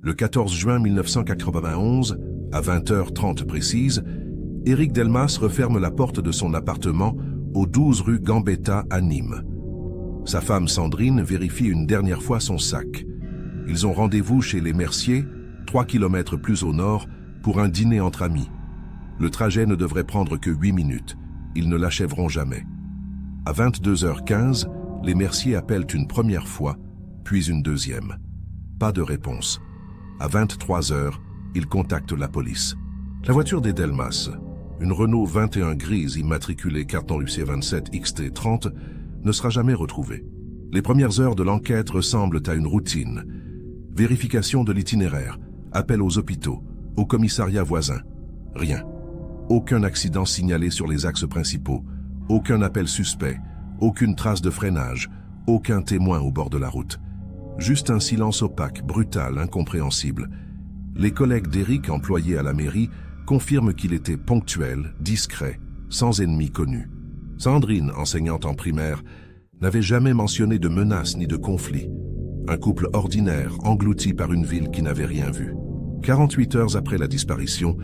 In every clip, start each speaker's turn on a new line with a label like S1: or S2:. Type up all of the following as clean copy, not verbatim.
S1: Le 14 juin 1991, à 20h30 précise, Éric Delmas referme la porte de son appartement au 12 rue Gambetta à Nîmes. Sa femme Sandrine vérifie une dernière fois son sac. Ils ont rendez-vous chez les Merciers, 3 km plus au nord, pour un dîner entre amis. Le trajet ne devrait prendre que 8 minutes. Ils ne l'achèveront jamais. À 22h15, les Merciers appellent une première fois, puis une deuxième. Pas de réponse. À 23h, ils contactent la police. La voiture des Delmas, une Renault 21 grise immatriculée carton UC27 XT30, ne sera jamais retrouvée. Les premières heures de l'enquête ressemblent à une routine. Vérification de l'itinéraire, appel aux hôpitaux, au commissariat voisin. Rien. Aucun accident signalé sur les axes principaux, aucun appel suspect, aucune trace de freinage, aucun témoin au bord de la route. Juste un silence opaque, brutal, incompréhensible. Les collègues d'Éric, employés à la mairie, confirment qu'il était ponctuel, discret, sans ennemi connu. Sandrine, enseignante en primaire, n'avait jamais mentionné de menaces ni de conflits. Un couple ordinaire, englouti par une ville qui n'avait rien vu. 48 heures après la disparition,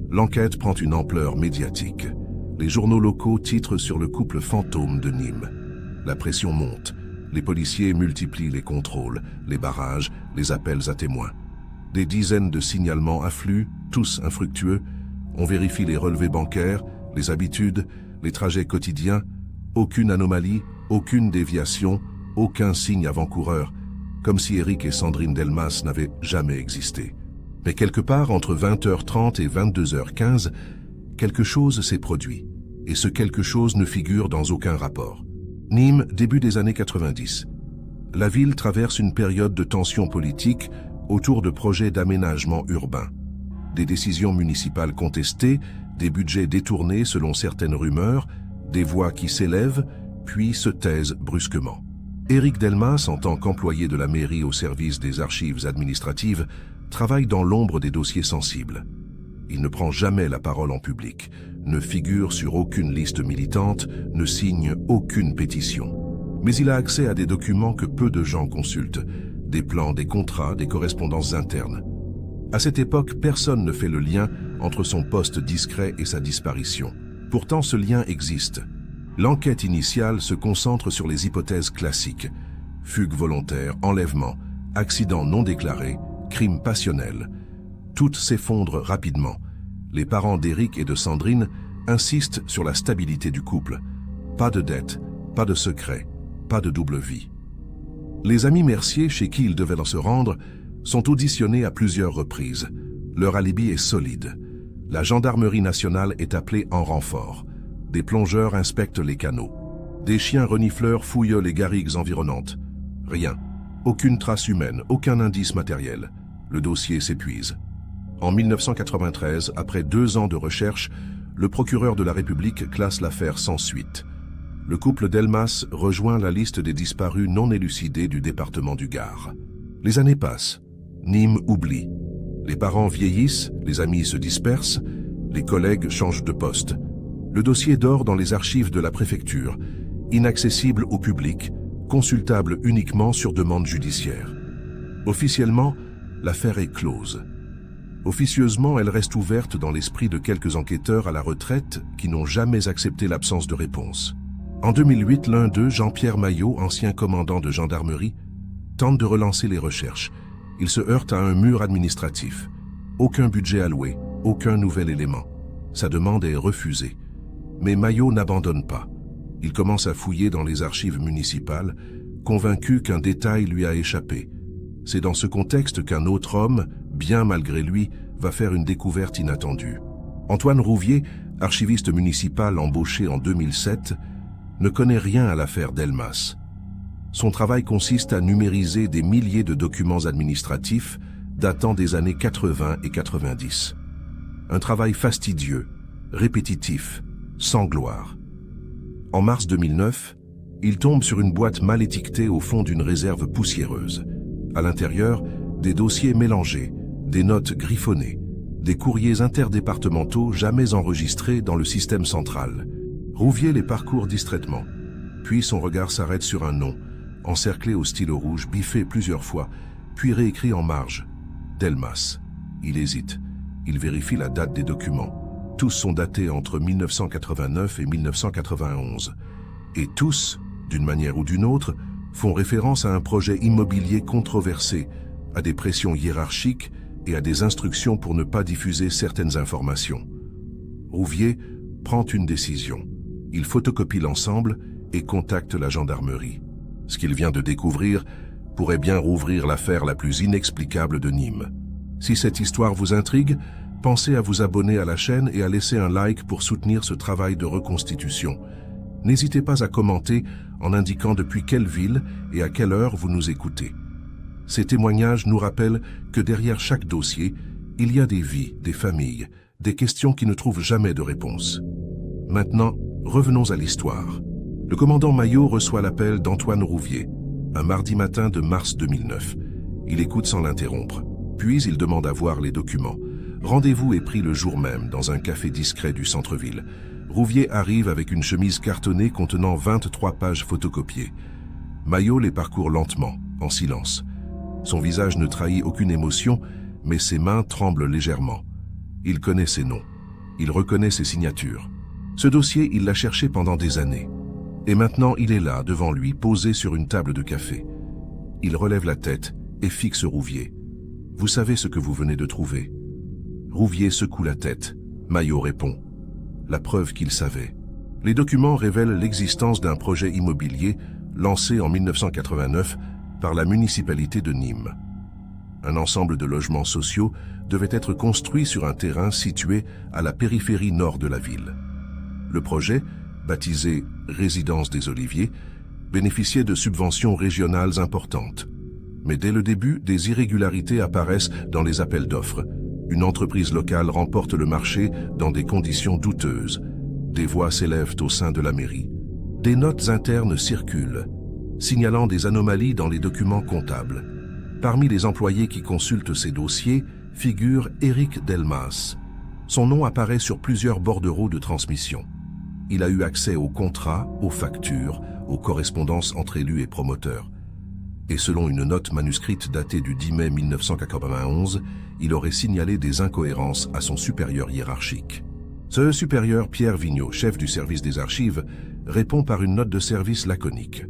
S1: l'enquête prend une ampleur médiatique. Les journaux locaux titrent sur le couple fantôme de Nîmes. La pression monte. Les policiers multiplient les contrôles, les barrages, les appels à témoins. Des dizaines de signalements affluent, tous infructueux. On vérifie les relevés bancaires, les habitudes, les trajets quotidiens. Aucune anomalie, aucune déviation, aucun signe avant-coureur, comme si Éric et Sandrine Delmas n'avaient jamais existé. Mais quelque part, entre 20h30 et 22h15, quelque chose s'est produit, et ce quelque chose ne figure dans aucun rapport. Nîmes, début des années 90. La ville traverse une période de tension politique autour de projets d'aménagement urbain. Des décisions municipales contestées, des budgets détournés selon certaines rumeurs, des voix qui s'élèvent, puis se taisent brusquement. Éric Delmas, en tant qu'employé de la mairie au service des archives administratives, travaille dans l'ombre des dossiers sensibles. Il ne prend jamais la parole en public, ne figure sur aucune liste militante, ne signe aucune pétition. Mais il a accès à des documents que peu de gens consultent, des plans, des contrats, des correspondances internes. À cette époque, personne ne fait le lien entre son poste discret et sa disparition. Pourtant, ce lien existe. L'enquête initiale se concentre sur les hypothèses classiques. Fugue volontaire, enlèvement, accident non déclaré, crime passionnel. Toutes s'effondrent rapidement. Les parents d'Éric et de Sandrine insistent sur la stabilité du couple. Pas de dette, pas de secret, pas de double vie. Les amis Mercier, chez qui ils devaient se rendre, sont auditionnés à plusieurs reprises. Leur alibi est solide. La gendarmerie nationale est appelée en renfort. Des plongeurs inspectent les canaux. Des chiens renifleurs fouillent les garrigues environnantes. Rien. Aucune trace humaine, aucun indice matériel. Le dossier s'épuise. En 1993, après 2 ans de recherche, le procureur de la République classe l'affaire sans suite. Le couple Delmas rejoint la liste des disparus non élucidés du département du Gard. Les années passent. Nîmes oublie. Les parents vieillissent, les amis se dispersent, les collègues changent de poste. Le dossier dort dans les archives de la préfecture, inaccessible au public, consultable uniquement sur demande judiciaire. Officiellement, l'affaire est close. Officieusement, elle reste ouverte dans l'esprit de quelques enquêteurs à la retraite qui n'ont jamais accepté l'absence de réponse. En 2008, l'un d'eux, Jean-Pierre Maillot, ancien commandant de gendarmerie, tente de relancer les recherches. Il se heurte à un mur administratif. Aucun budget alloué, aucun nouvel élément. Sa demande est refusée. Mais Maillot n'abandonne pas. Il commence à fouiller dans les archives municipales, convaincu qu'un détail lui a échappé. C'est dans ce contexte qu'un autre homme, bien malgré lui, va faire une découverte inattendue. Antoine Rouvier, archiviste municipal embauché en 2007, ne connaît rien à l'affaire Delmas. Son travail consiste à numériser des milliers de documents administratifs datant des années 80 et 90. Un travail fastidieux, répétitif, sans gloire. En mars 2009, il tombe sur une boîte mal étiquetée au fond d'une réserve poussiéreuse. À l'intérieur, des dossiers mélangés, des notes griffonnées, des courriers interdépartementaux jamais enregistrés dans le système central. Rouvier les parcourt distraitement. Puis son regard s'arrête sur un nom, encerclé au stylo rouge, biffé plusieurs fois, puis réécrit en marge. Delmas. Il hésite. Il vérifie la date des documents. Tous sont datés entre 1989 et 1991. Et tous, d'une manière ou d'une autre, font référence à un projet immobilier controversé, à des pressions hiérarchiques et à des instructions pour ne pas diffuser certaines informations. Rouvier prend une décision. Il photocopie l'ensemble et contacte la gendarmerie. Ce qu'il vient de découvrir pourrait bien rouvrir l'affaire la plus inexplicable de Nîmes. Si cette histoire vous intrigue, pensez à vous abonner à la chaîne et à laisser un like pour soutenir ce travail de reconstitution. N'hésitez pas à commenter en indiquant depuis quelle ville et à quelle heure vous nous écoutez. Ces témoignages nous rappellent que derrière chaque dossier, il y a des vies, des familles, des questions qui ne trouvent jamais de réponse. Maintenant, revenons à l'histoire. Le commandant Maillot reçoit l'appel d'Antoine Rouvier, un mardi matin de mars 2009. Il écoute sans l'interrompre. Puis il demande à voir les documents. Rendez-vous est pris le jour même dans un café discret du centre-ville. Rouvier arrive avec une chemise cartonnée contenant 23 pages photocopiées. Maillot les parcourt lentement, en silence. Son visage ne trahit aucune émotion, mais ses mains tremblent légèrement. Il connaît ses noms. Il reconnaît ses signatures. Ce dossier, il l'a cherché pendant des années. Et maintenant, il est là, devant lui, posé sur une table de café. Il relève la tête et fixe Rouvier. « Vous savez ce que vous venez de trouver ?» Rouvier secoue la tête. Maillot répond. La preuve qu'il savait. Les documents révèlent l'existence d'un projet immobilier lancé en 1989 par la municipalité de Nîmes. Un ensemble de logements sociaux devait être construit sur un terrain situé à la périphérie nord de la ville. Le projet, baptisé « Résidence des Oliviers », bénéficiait de subventions régionales importantes. Mais dès le début, des irrégularités apparaissent dans les appels d'offres. Une entreprise locale remporte le marché dans des conditions douteuses. Des voix s'élèvent au sein de la mairie. Des notes internes circulent, signalant des anomalies dans les documents comptables. Parmi les employés qui consultent ces dossiers figure Éric Delmas. Son nom apparaît sur plusieurs bordereaux de transmission. Il a eu accès aux contrats, aux factures, aux correspondances entre élus et promoteurs. Et selon une note manuscrite datée du 10 mai 1991, il aurait signalé des incohérences à son supérieur hiérarchique. Ce supérieur, Pierre Vigneault, chef du service des archives, répond par une note de service laconique.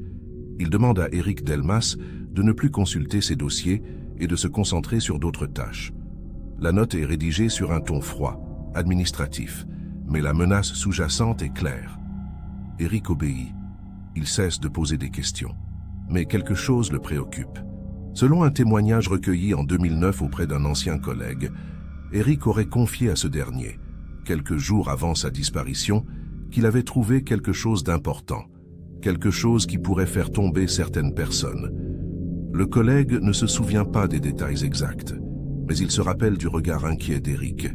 S1: Il demande à Éric Delmas de ne plus consulter ses dossiers et de se concentrer sur d'autres tâches. La note est rédigée sur un ton froid, administratif, mais la menace sous-jacente est claire. Éric obéit. Il cesse de poser des questions. Mais quelque chose le préoccupe. Selon un témoignage recueilli en 2009 auprès d'un ancien collègue, Éric aurait confié à ce dernier, quelques jours avant sa disparition, qu'il avait trouvé quelque chose d'important, quelque chose qui pourrait faire tomber certaines personnes. Le collègue ne se souvient pas des détails exacts, mais il se rappelle du regard inquiet d'Éric,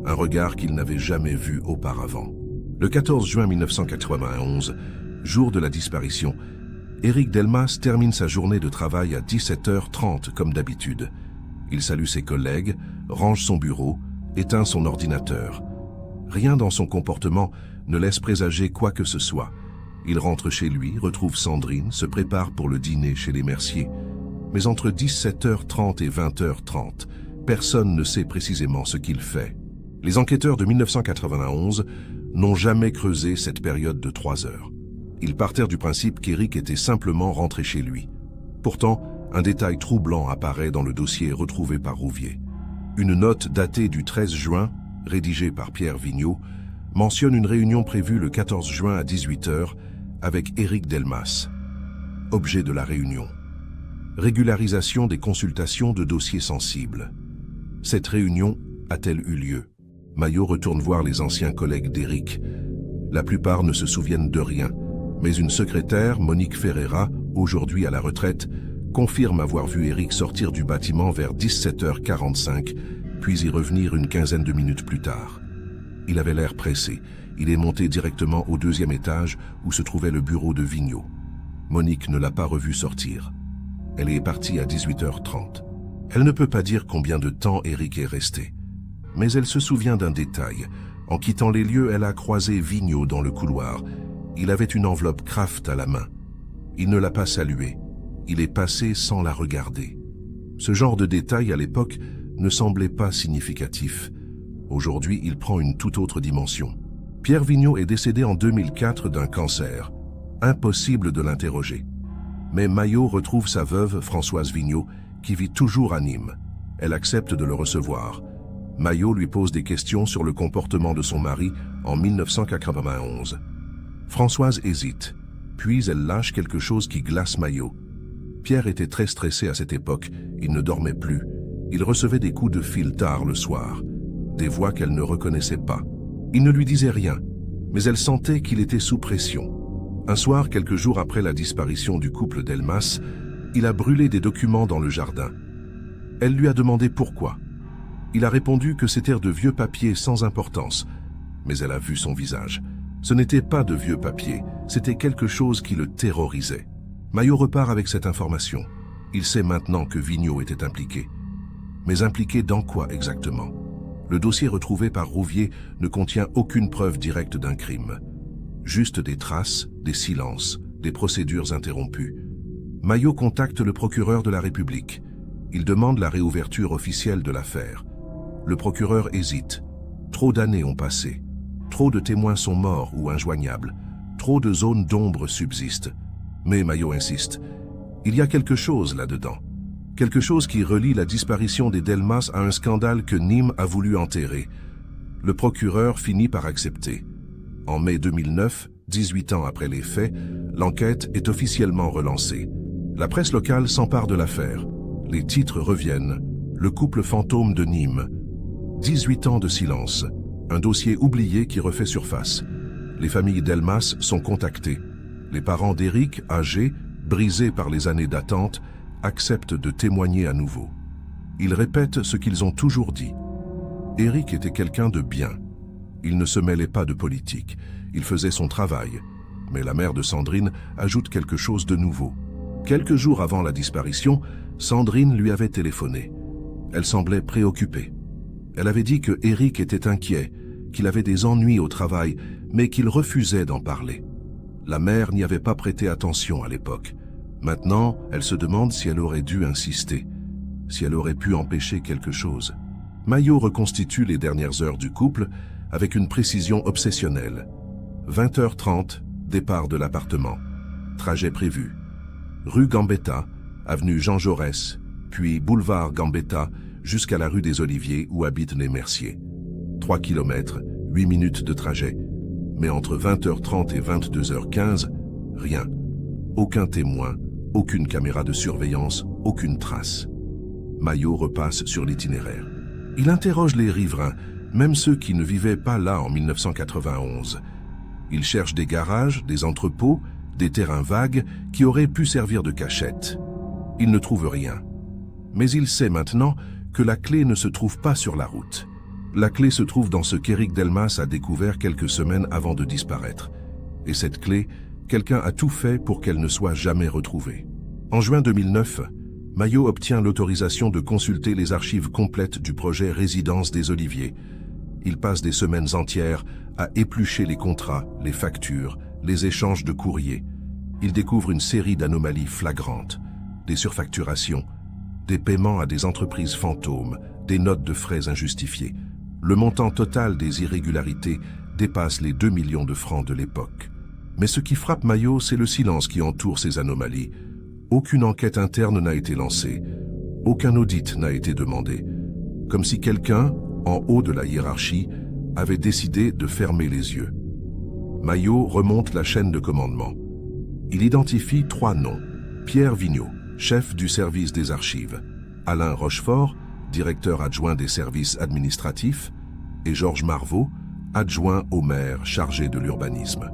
S1: un regard qu'il n'avait jamais vu auparavant. Le 14 juin 1991, jour de la disparition, Éric Delmas termine sa journée de travail à 17h30 comme d'habitude. Il salue ses collègues, range son bureau, éteint son ordinateur. Rien dans son comportement ne laisse présager quoi que ce soit. Il rentre chez lui, retrouve Sandrine, se prépare pour le dîner chez les Mercier. Mais entre 17h30 et 20h30, personne ne sait précisément ce qu'il fait. Les enquêteurs de 1991 n'ont jamais creusé cette période de 3 heures. Ils partèrent du principe qu'Éric était simplement rentré chez lui. Pourtant, un détail troublant apparaît dans le dossier retrouvé par Rouvier. Une note datée du 13 juin, rédigée par Pierre Vigneault, mentionne une réunion prévue le 14 juin à 18h avec Éric Delmas. Objet de la réunion. Régularisation des consultations de dossiers sensibles. Cette réunion a-t-elle eu lieu? Maillot retourne voir les anciens collègues d'Éric. La plupart ne se souviennent de rien. Mais une secrétaire, Monique Ferreira, aujourd'hui à la retraite, confirme avoir vu Éric sortir du bâtiment vers 17h45, puis y revenir une quinzaine de minutes plus tard. Il avait l'air pressé. Il est monté directement au 2e étage où se trouvait le bureau de Vigneault. Monique ne l'a pas revu sortir. Elle est partie à 18h30. Elle ne peut pas dire combien de temps Éric est resté. Mais elle se souvient d'un détail. En quittant les lieux, elle a croisé Vigneault dans le couloir. Il avait une enveloppe Kraft à la main. Il ne l'a pas saluée. Il est passé sans la regarder. Ce genre de détail, à l'époque, ne semblait pas significatif. Aujourd'hui, il prend une toute autre dimension. Pierre Vigneault est décédé en 2004 d'un cancer. Impossible de l'interroger. Mais Maillot retrouve sa veuve, Françoise Vigneault, qui vit toujours à Nîmes. Elle accepte de le recevoir. Maillot lui pose des questions sur le comportement de son mari en 1991. Françoise hésite, puis elle lâche quelque chose qui glace Maillot. Pierre était très stressé à cette époque, il ne dormait plus. Il recevait des coups de fil tard le soir, des voix qu'elle ne reconnaissait pas. Il ne lui disait rien, mais elle sentait qu'il était sous pression. Un soir, quelques jours après la disparition du couple Delmas, il a brûlé des documents dans le jardin. Elle lui a demandé pourquoi. Il a répondu que c'était de vieux papiers sans importance, mais elle a vu son visage. Ce n'était pas de vieux papiers, c'était quelque chose qui le terrorisait. Maillot repart avec cette information. Il sait maintenant que Vigneault était impliqué. Mais impliqué dans quoi exactement? Le dossier retrouvé par Rouvier ne contient aucune preuve directe d'un crime. Juste des traces, des silences, des procédures interrompues. Maillot contacte le procureur de la République. Il demande la réouverture officielle de l'affaire. Le procureur hésite. Trop d'années ont passé. Trop de témoins sont morts ou injoignables. Trop de zones d'ombre subsistent. Mais Maillot insiste. Il y a quelque chose là-dedans. Quelque chose qui relie la disparition des Delmas à un scandale que Nîmes a voulu enterrer. Le procureur finit par accepter. En mai 2009, 18 ans après les faits, l'enquête est officiellement relancée. La presse locale s'empare de l'affaire. Les titres reviennent. Le couple fantôme de Nîmes. 18 ans de silence. Un dossier oublié qui refait surface. Les familles Delmas sont contactées. Les parents d'Éric, âgés, brisés par les années d'attente, acceptent de témoigner à nouveau. Ils répètent ce qu'ils ont toujours dit. Éric était quelqu'un de bien. Il ne se mêlait pas de politique. Il faisait son travail. Mais la mère de Sandrine ajoute quelque chose de nouveau. Quelques jours avant la disparition, Sandrine lui avait téléphoné. Elle semblait préoccupée. Elle avait dit que Éric était inquiet, qu'il avait des ennuis au travail, mais qu'il refusait d'en parler. La mère n'y avait pas prêté attention à l'époque. Maintenant, elle se demande si elle aurait dû insister, si elle aurait pu empêcher quelque chose. Maillot reconstitue les dernières heures du couple avec une précision obsessionnelle. 20h30, départ de l'appartement. Trajet prévu. Rue Gambetta, avenue Jean Jaurès, puis boulevard Gambetta jusqu'à la rue des Oliviers où habitent les Merciers. 3 km, 8 minutes de trajet. Mais entre 20h30 et 22h15, rien. Aucun témoin, aucune caméra de surveillance, aucune trace. Maillot repasse sur l'itinéraire. Il interroge les riverains, même ceux qui ne vivaient pas là en 1991. Il cherche des garages, des entrepôts, des terrains vagues qui auraient pu servir de cachette. Il ne trouve rien. Mais il sait maintenant que la clé ne se trouve pas sur la route. La clé se trouve dans ce qu'Éric Delmas a découvert quelques semaines avant de disparaître. Et cette clé, quelqu'un a tout fait pour qu'elle ne soit jamais retrouvée. En juin 2009, Maillot obtient l'autorisation de consulter les archives complètes du projet Résidence des Oliviers. Il passe des semaines entières à éplucher les contrats, les factures, les échanges de courriers. Il découvre une série d'anomalies flagrantes, des surfacturations, des paiements à des entreprises fantômes, des notes de frais injustifiées. Le montant total des irrégularités dépasse les 2 millions de francs de l'époque. Mais ce qui frappe Maillot, c'est le silence qui entoure ces anomalies. Aucune enquête interne n'a été lancée. Aucun audit n'a été demandé. Comme si quelqu'un, en haut de la hiérarchie, avait décidé de fermer les yeux. Maillot remonte la chaîne de commandement. Il identifie 3 noms. Pierre Vigneault, chef du service des archives. Alain Rochefort, directeur adjoint des services administratifs, et Georges Marvaux, adjoint au maire chargé de l'urbanisme.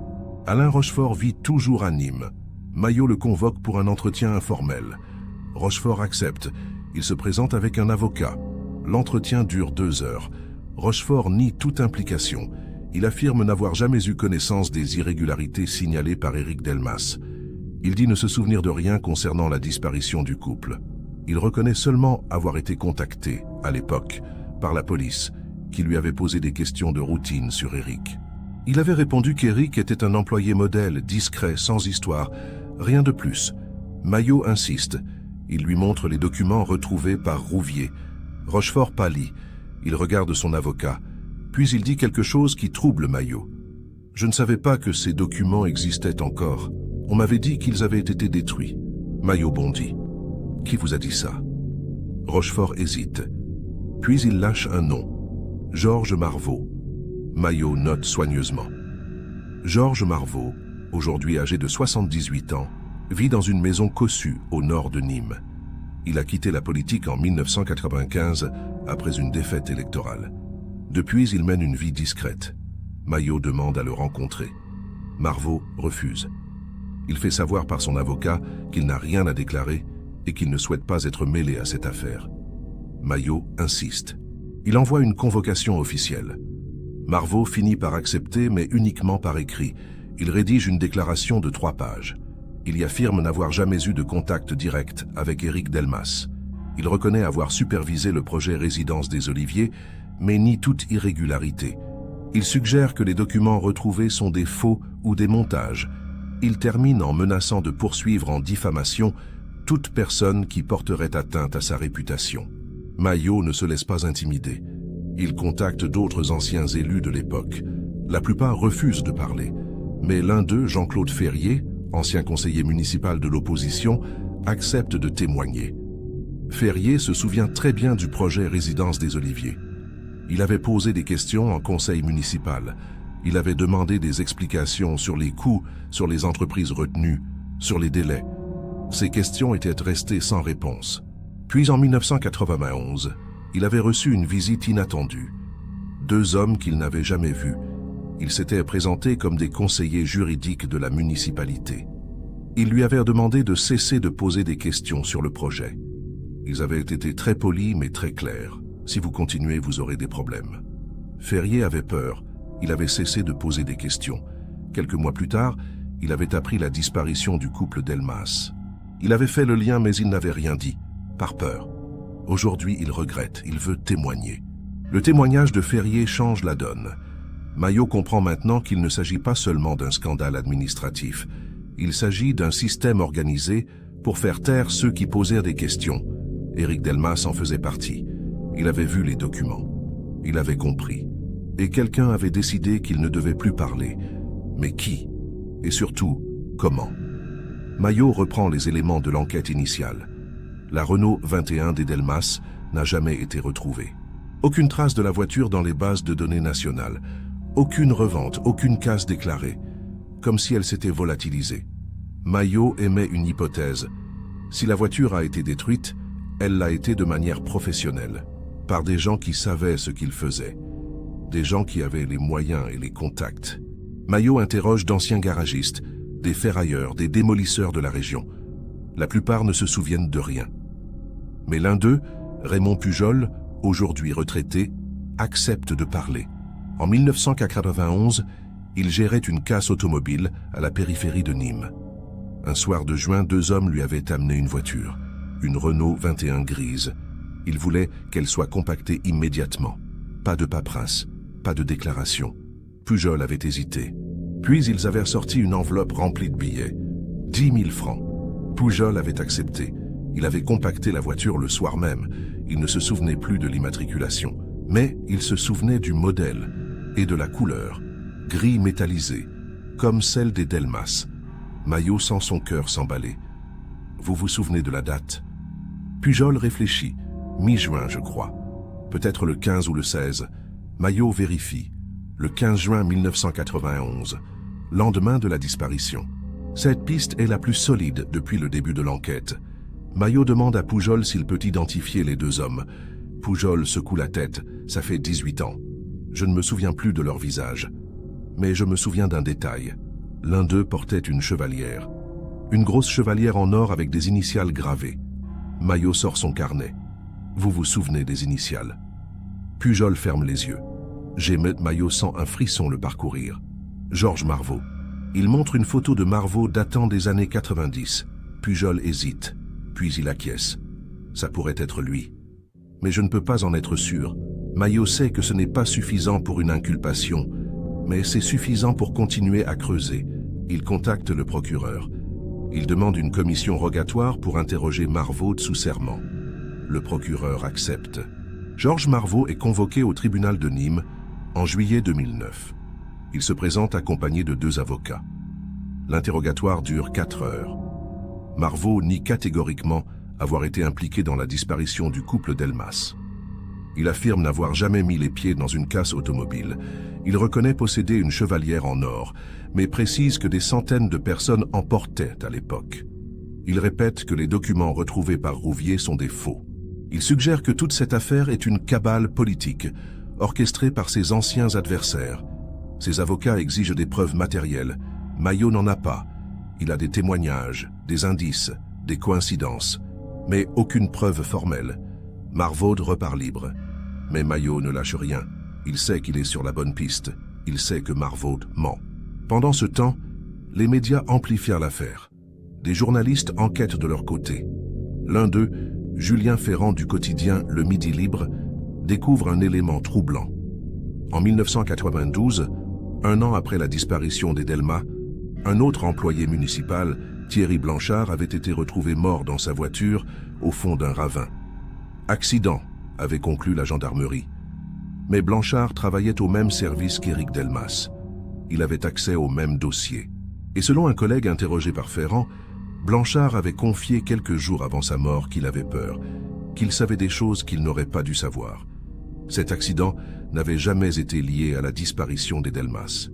S1: Alain Rochefort vit toujours à Nîmes. Maillot le convoque pour un entretien informel. Rochefort accepte. Il se présente avec un avocat. L'entretien dure 2 heures. Rochefort nie toute implication. Il affirme n'avoir jamais eu connaissance des irrégularités signalées par Éric Delmas. Il dit ne se souvenir de rien concernant la disparition du couple. Il reconnaît seulement avoir été contacté, à l'époque, par la police, qui lui avait posé des questions de routine sur Éric. Il avait répondu qu'Éric était un employé modèle, discret, sans histoire, rien de plus. Maillot insiste. Il lui montre les documents retrouvés par Rouvier. Rochefort pâlit. Il regarde son avocat. Puis il dit quelque chose qui trouble Maillot. « Je ne savais pas que ces documents existaient encore. On m'avait dit qu'ils avaient été détruits. » Maillot bondit. « Qui vous a dit ça ?» Rochefort hésite. Puis il lâche un nom. Georges Marvaux. Maillot note soigneusement. Georges Marvaux, aujourd'hui âgé de 78 ans, vit dans une maison cossue au nord de Nîmes. Il a quitté la politique en 1995 après une défaite électorale. Depuis, il mène une vie discrète. Maillot demande à le rencontrer. Marvaux refuse. Il fait savoir par son avocat qu'il n'a rien à déclarer et qu'il ne souhaite pas être mêlé à cette affaire. Maillot insiste. Il envoie une convocation officielle. Marvaux finit par accepter, mais uniquement par écrit. Il rédige une déclaration de 3 pages. Il y affirme n'avoir jamais eu de contact direct avec Éric Delmas. Il reconnaît avoir supervisé le projet Résidence des Oliviers, mais nie toute irrégularité. Il suggère que les documents retrouvés sont des faux ou des montages. Il termine en menaçant de poursuivre en diffamation toute personne qui porterait atteinte à sa réputation. Maillot ne se laisse pas intimider. Il contacte d'autres anciens élus de l'époque. La plupart refusent de parler, mais l'un d'eux, Jean-Claude Ferrier, ancien conseiller municipal de l'opposition, accepte de témoigner. Ferrier se souvient très bien du projet Résidence des Oliviers. Il avait posé des questions en conseil municipal. Il avait demandé des explications sur les coûts, sur les entreprises retenues, sur les délais. Ces questions étaient restées sans réponse. Puis en 1991, il avait reçu une visite inattendue. 2 hommes qu'il n'avait jamais vus. Ils s'étaient présentés comme des conseillers juridiques de la municipalité. Ils lui avaient demandé de cesser de poser des questions sur le projet. Ils avaient été très polis mais très clairs. Si vous continuez, vous aurez des problèmes. Ferrier avait peur. Il avait cessé de poser des questions. Quelques mois plus tard, il avait appris la disparition du couple Delmas. Il avait fait le lien mais il n'avait rien dit, par peur. Aujourd'hui, il regrette, il veut témoigner. Le témoignage de Ferrier change la donne. Maillot comprend maintenant qu'il ne s'agit pas seulement d'un scandale administratif. Il s'agit d'un système organisé pour faire taire ceux qui posèrent des questions. Éric Delmas en faisait partie. Il avait vu les documents. Il avait compris. Et quelqu'un avait décidé qu'il ne devait plus parler. Mais qui? Et surtout, comment? Maillot reprend les éléments de l'enquête initiale. La Renault 21 des Delmas n'a jamais été retrouvée. Aucune trace de la voiture dans les bases de données nationales. Aucune revente, aucune casse déclarée. Comme si elle s'était volatilisée. Maillot émet une hypothèse. Si la voiture a été détruite, elle l'a été de manière professionnelle, par des gens qui savaient ce qu'ils faisaient. Des gens qui avaient les moyens et les contacts. Maillot interroge d'anciens garagistes, des ferrailleurs, des démolisseurs de la région. La plupart ne se souviennent de rien. Mais l'un d'eux, Raymond Pujol, aujourd'hui retraité, accepte de parler. En 1991, il gérait une casse automobile à la périphérie de Nîmes. Un soir de juin, 2 hommes lui avaient amené une voiture, une Renault 21 grise. Il voulait qu'elle soit compactée immédiatement. Pas de paperasse, pas de déclaration. Pujol avait hésité. Puis ils avaient sorti une enveloppe remplie de billets. 10 000 francs. Pujol avait accepté. Il avait compacté la voiture le soir même. Il ne se souvenait plus de l'immatriculation. Mais il se souvenait du modèle et de la couleur, gris métallisé, comme celle des Delmas. Maillot sent son cœur s'emballer. Vous vous souvenez de la date? Pujol réfléchit. Mi-juin, je crois. Peut-être le 15 ou le 16. Maillot vérifie. Le 15 juin 1991, lendemain de la disparition. Cette piste est la plus solide depuis le début de l'enquête. Maillot demande à Pujol s'il peut identifier les 2 hommes. Pujol secoue la tête. Ça fait 18 ans. Je ne me souviens plus de leur visage. Mais je me souviens d'un détail. L'un d'eux portait une chevalière. Une grosse chevalière en or avec des initiales gravées. Maillot sort son carnet. Vous vous souvenez des initiales? Pujol ferme les yeux. Maillot sent un frisson le parcourir. Georges Marvaux. Il montre une photo de Marvaux datant des années 90. Pujol hésite, puis il acquiesce. Ça pourrait être lui. Mais je ne peux pas en être sûr. Maillot sait que ce n'est pas suffisant pour une inculpation, mais c'est suffisant pour continuer à creuser. Il contacte le procureur. Il demande une commission rogatoire pour interroger Marvaux sous serment. Le procureur accepte. Georges Marveau est convoqué au tribunal de Nîmes en juillet 2009. Il se présente accompagné de 2 avocats. L'interrogatoire dure 4 heures. Marveau nie catégoriquement avoir été impliqué dans la disparition du couple Delmas. Il affirme n'avoir jamais mis les pieds dans une casse automobile. Il reconnaît posséder une chevalière en or, mais précise que des centaines de personnes en portaient à l'époque. Il répète que les documents retrouvés par Rouvier sont des faux. Il suggère que toute cette affaire est une cabale politique, orchestrée par ses anciens adversaires. Ses avocats exigent des preuves matérielles. Maillot n'en a pas. Il a des témoignages, des indices, des coïncidences, mais aucune preuve formelle. Marveau repart libre. Mais Maillot ne lâche rien. Il sait qu'il est sur la bonne piste. Il sait que Marveau ment. Pendant ce temps, les médias amplifièrent l'affaire. Des journalistes enquêtent de leur côté. L'un d'eux, Julien Ferrand du quotidien Le Midi Libre, découvre un élément troublant. En 1992, 1 an après la disparition des Delmas, un autre employé municipal, Thierry Blanchard, avait été retrouvé mort dans sa voiture au fond d'un ravin. Accident, avait conclu la gendarmerie. Mais Blanchard travaillait au même service qu'Éric Delmas. Il avait accès au même dossier. Et selon un collègue interrogé par Ferrand, Blanchard avait confié quelques jours avant sa mort qu'il avait peur, qu'il savait des choses qu'il n'aurait pas dû savoir. Cet accident n'avait jamais été lié à la disparition des Delmas.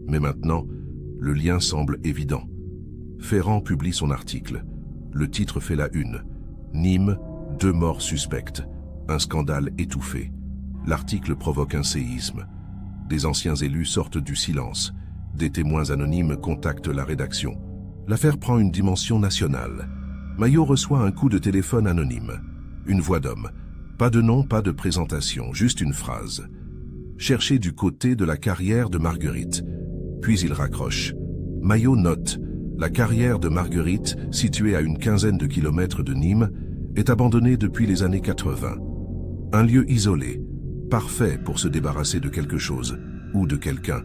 S1: Mais maintenant, le lien semble évident. Ferrand publie son article. Le titre fait la une. Nîmes, 2 morts suspectes. Un scandale étouffé. L'article provoque un séisme. Des anciens élus sortent du silence. Des témoins anonymes contactent la rédaction. L'affaire prend une dimension nationale. Maillot reçoit un coup de téléphone anonyme. Une voix d'homme. Pas de nom, pas de présentation, juste une phrase. Cherchez du côté de la carrière de Marguerite. Puis il raccroche. Maillot note. La carrière de Marguerite, située à une quinzaine de kilomètres de Nîmes, est abandonnée depuis les années 80. Un lieu isolé, parfait pour se débarrasser de quelque chose, ou de quelqu'un.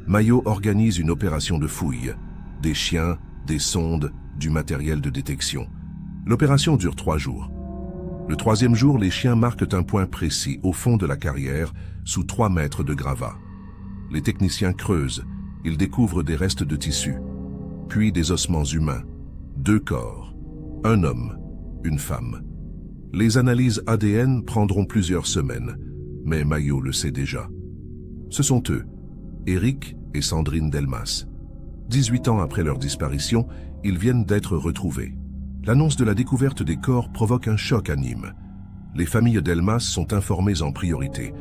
S1: Maillot organise une opération de fouille. Des chiens, des sondes, du matériel de détection. L'opération dure 3 jours. Le 3e jour, les chiens marquent un point précis, au fond de la carrière, sous 3 mètres de gravats. Les techniciens creusent. Ils découvrent des restes de tissu, puis des ossements humains. 2 corps. Un homme, une femme. Les analyses ADN prendront plusieurs semaines, mais Maillot le sait déjà. Ce sont eux, Éric et Sandrine Delmas. 18 ans après leur disparition, ils viennent d'être retrouvés. L'annonce de la découverte des corps provoque un choc à Nîmes. Les familles Delmas sont informées en priorité.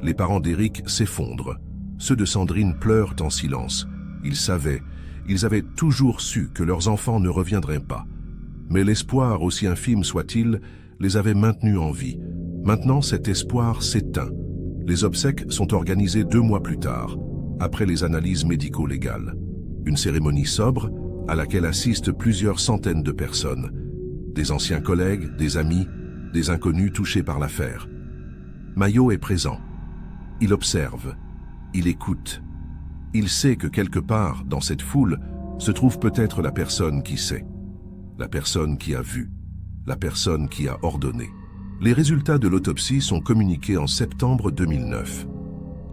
S1: Les parents d'Éric s'effondrent. Ceux de Sandrine pleurent en silence. Ils avaient toujours su que leurs enfants ne reviendraient pas. Mais l'espoir, aussi infime soit-il, les avait maintenus en vie. Maintenant, cet espoir s'éteint. Les obsèques sont organisées 2 mois plus tard, après les analyses médico-légales. Une cérémonie sobre, à laquelle assistent plusieurs centaines de personnes. Des anciens collègues, des amis, des inconnus touchés par l'affaire. Maillot est présent. Il observe. Il écoute. Il sait que quelque part, dans cette foule, se trouve peut-être la personne qui sait. La personne qui a vu. La personne qui a ordonné. Les résultats de l'autopsie sont communiqués en septembre 2009.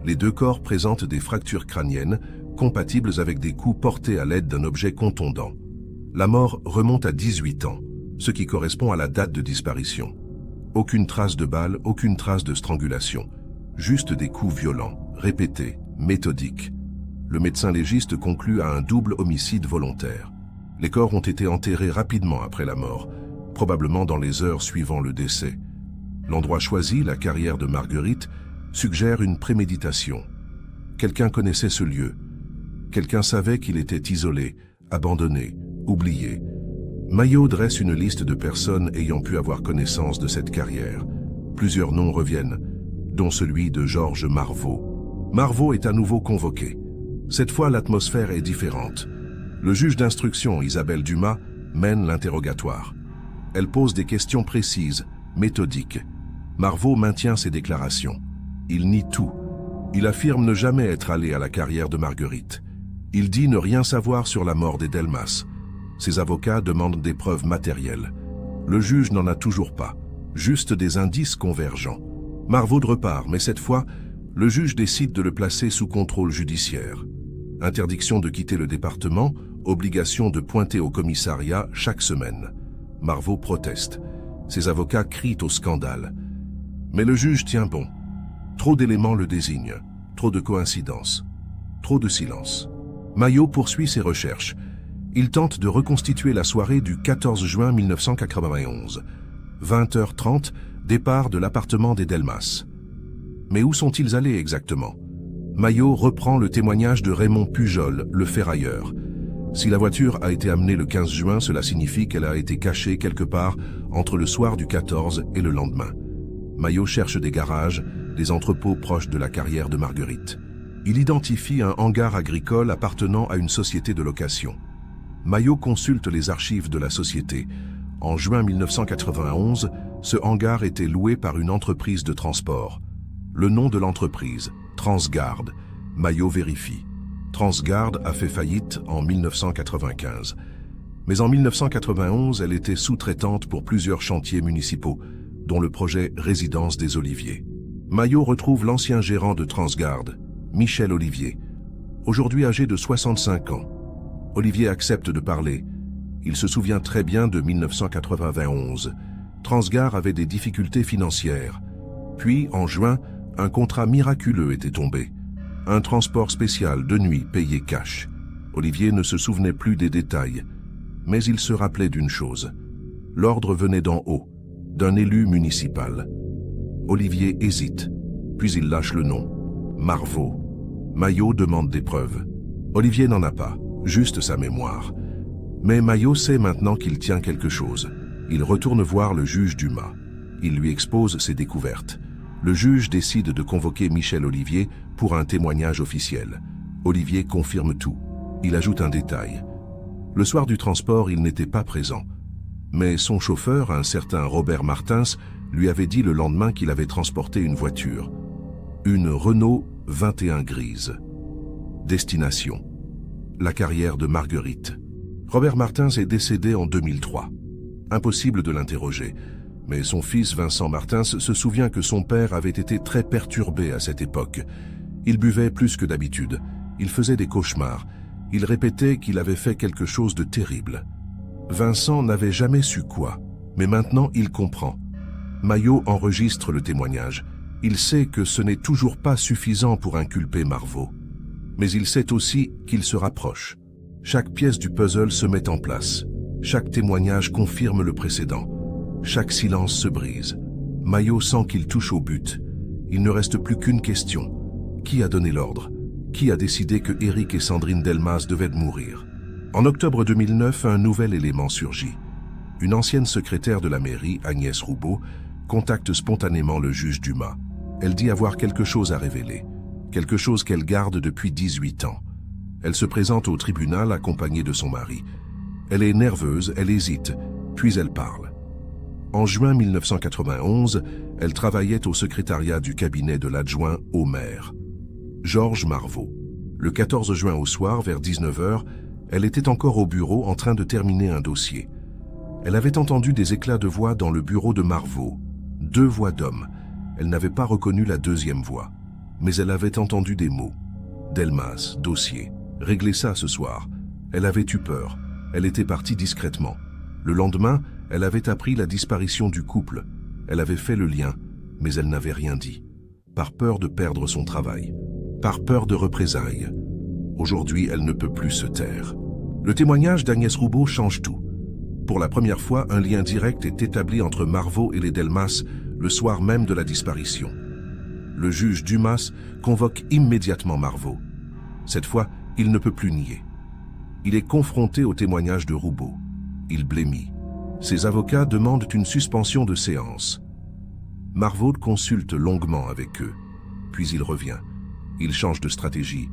S1: Les 2 corps présentent des fractures crâniennes compatibles avec des coups portés à l'aide d'un objet contondant. La mort remonte à 18 ans, ce qui correspond à la date de disparition. Aucune trace de balle, aucune trace de strangulation. Juste des coups violents, répétés, méthodiques. Le médecin légiste conclut à un double homicide volontaire. Les corps ont été enterrés rapidement après la mort, probablement dans les heures suivant le décès. L'endroit choisi, la carrière de Marguerite, suggère une préméditation. Quelqu'un connaissait ce lieu. Quelqu'un savait qu'il était isolé, abandonné, oublié. Maillot dresse une liste de personnes ayant pu avoir connaissance de cette carrière. Plusieurs noms reviennent, dont celui de Georges Marveau. Marveau est à nouveau convoqué. Cette fois, l'atmosphère est différente. Le juge d'instruction, Isabelle Dumas, mène l'interrogatoire. Elle pose des questions précises, méthodiques. Marveau maintient ses déclarations. Il nie tout. Il affirme ne jamais être allé à la carrière de Marguerite. Il dit ne rien savoir sur la mort des Delmas. Ses avocats demandent des preuves matérielles. Le juge n'en a toujours pas, juste des indices convergents. Marvaud repart, mais cette fois, le juge décide de le placer sous contrôle judiciaire. Interdiction de quitter le département, obligation de pointer au commissariat chaque semaine. Marvaud proteste. Ses avocats crient au scandale. Mais le juge tient bon. Trop d'éléments le désignent, trop de coïncidences, trop de silence. Maillot poursuit ses recherches. Il tente de reconstituer la soirée du 14 juin 1991. 20h30, départ de l'appartement des Delmas. Mais où sont-ils allés exactement? Maillot reprend le témoignage de Raymond Pujol, le ferrailleur. Si la voiture a été amenée le 15 juin, cela signifie qu'elle a été cachée quelque part entre le soir du 14 et le lendemain. Maillot cherche des garages, des entrepôts proches de la carrière de Marguerite. Il identifie un hangar agricole appartenant à une société de location. Maillot consulte les archives de la société. En juin 1991, ce hangar était loué par une entreprise de transport. Le nom de l'entreprise, Transgarde. Maillot vérifie. Transgarde a fait faillite en 1995. Mais en 1991, elle était sous-traitante pour plusieurs chantiers municipaux, dont le projet Résidence des Oliviers. Maillot retrouve l'ancien gérant de Transgarde, Michel Olivier, aujourd'hui âgé de 65 ans. Olivier accepte de parler. Il se souvient très bien de 1991. Transgarde avait des difficultés financières. Puis, en juin, un contrat miraculeux était tombé. Un transport spécial de nuit payé cash. Olivier ne se souvenait plus des détails, mais il se rappelait d'une chose. L'ordre venait d'en haut, d'un élu municipal. Olivier hésite, puis il lâche le nom. Marvaud. Maillot demande des preuves. Olivier n'en a pas, juste sa mémoire. Mais Maillot sait maintenant qu'il tient quelque chose. Il retourne voir le juge Dumas. Il lui expose ses découvertes. Le juge décide de convoquer Michel Olivier pour un témoignage officiel. Olivier confirme tout. Il ajoute un détail. Le soir du transport, il n'était pas présent. Mais son chauffeur, un certain Robert Martins, lui avait dit le lendemain qu'il avait transporté une voiture. Une Renault 21 grise. Destination: la carrière de Marguerite. Robert Martins est décédé en 2003. Impossible de l'interroger. Mais son fils Vincent Martins se souvient que son père avait été très perturbé à cette époque. Il buvait plus que d'habitude. Il faisait des cauchemars. Il répétait qu'il avait fait quelque chose de terrible. Vincent n'avait jamais su quoi, mais maintenant il comprend. Maillot enregistre le témoignage. Il sait que ce n'est toujours pas suffisant pour inculper Marvaud. Mais il sait aussi qu'il se rapproche. Chaque pièce du puzzle se met en place. Chaque témoignage confirme le précédent. Chaque silence se brise. Maillot sent qu'il touche au but. Il ne reste plus qu'une question. Qui a donné l'ordre? Qui a décidé que Éric et Sandrine Delmas devaient mourir? En octobre 2009, un nouvel élément surgit. Une ancienne secrétaire de la mairie, Agnès Roubaud, contacte spontanément le juge Dumas. Elle dit avoir quelque chose à révéler, quelque chose qu'elle garde depuis 18 ans. Elle se présente au tribunal accompagnée de son mari. Elle est nerveuse, elle hésite, puis elle parle. En juin 1991, elle travaillait au secrétariat du cabinet de l'adjoint au maire, Georges Marvaud. Le 14 juin au soir, vers 19h, elle était encore au bureau en train de terminer un dossier. Elle avait entendu des éclats de voix dans le bureau de Marvaud. 2 voix d'hommes. Elle n'avait pas reconnu la deuxième voix. Mais elle avait entendu des mots. Delmas, dossier. Réglez ça ce soir. Elle avait eu peur. Elle était partie discrètement. Le lendemain, elle avait appris la disparition du couple. Elle avait fait le lien, mais elle n'avait rien dit. Par peur de perdre son travail. Par peur de représailles. Aujourd'hui, elle ne peut plus se taire. Le témoignage d'Agnès Roubaud change tout. Pour la première fois, un lien direct est établi entre Marvaud et les Delmas le soir même de la disparition. Le juge Dumas convoque immédiatement Marvaud. Cette fois, il ne peut plus nier. Il est confronté au témoignage de Roubaud. Il blêmit. Ses avocats demandent une suspension de séance. Marvaud consulte longuement avec eux. Puis il revient. Il change de stratégie.